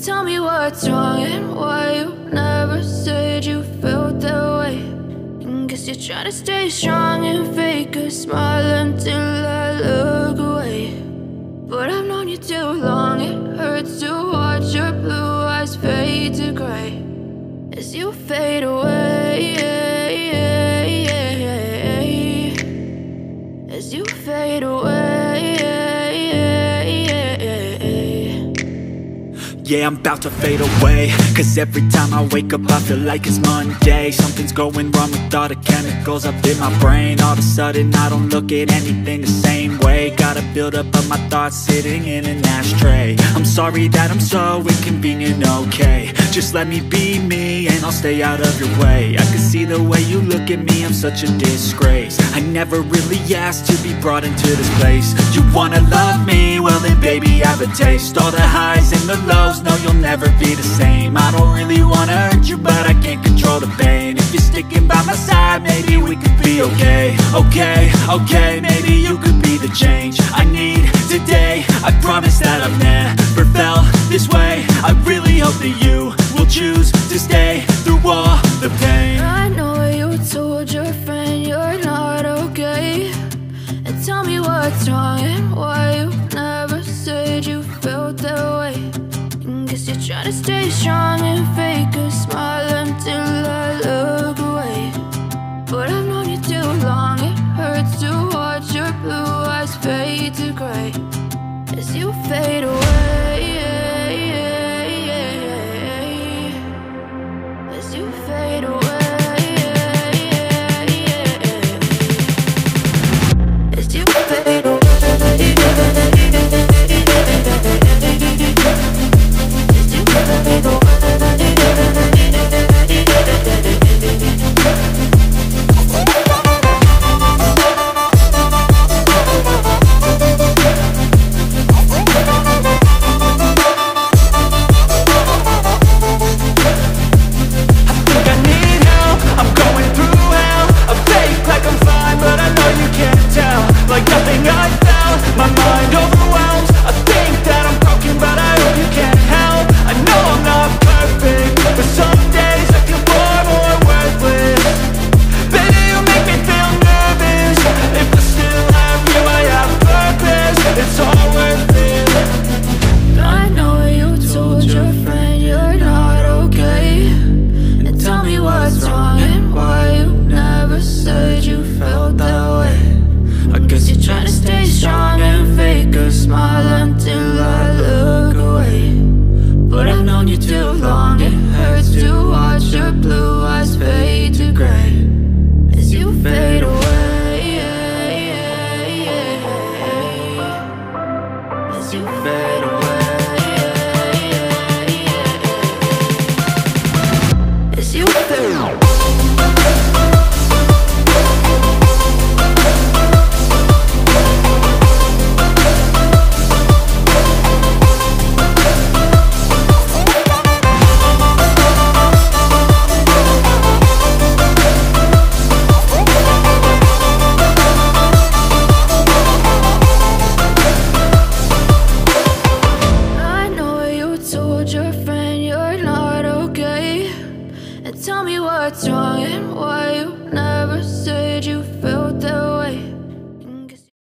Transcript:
Tell me what's wrong and why you never said you felt that way. And guess you're trying to stay strong and fake a smile until I look away. But I've known you too long, it hurts to watch your blue eyes fade to gray as you fade away, as you fade away. Yeah, I'm about to fade away, cause every time I wake up I feel like it's Monday. Something's going wrong with all the chemicals up in my brain. All of a sudden I don't look at anything the same way. Got a buildup of my thoughts sitting in an ashtray. I'm sorry that I'm so inconvenient, okay. Just let me be me and I'll stay out of your way. I can see the way you look at me, I'm such a disgrace. I never really asked to be brought into this place. You wanna love me? Well then baby I have a taste. All the highs and the lows, no, you'll never be the same. I don't really wanna hurt you, but I can't control the pain. If you're sticking by my side, maybe we could be okay. Okay, maybe you could be the change I need today. I promise that I've never felt this way. I really hope that you will choose to stay through all the pain. I know you told your friend you're not okay. And tell me what's wrong and why you never said you felt that way. Guess you're trying to stay strong and fake a smile until I look away. But I've known you too long, it hurts to watch your blue eyes fade to gray as you fade away, as you fade away, as you fade away. Tell me what's wrong and why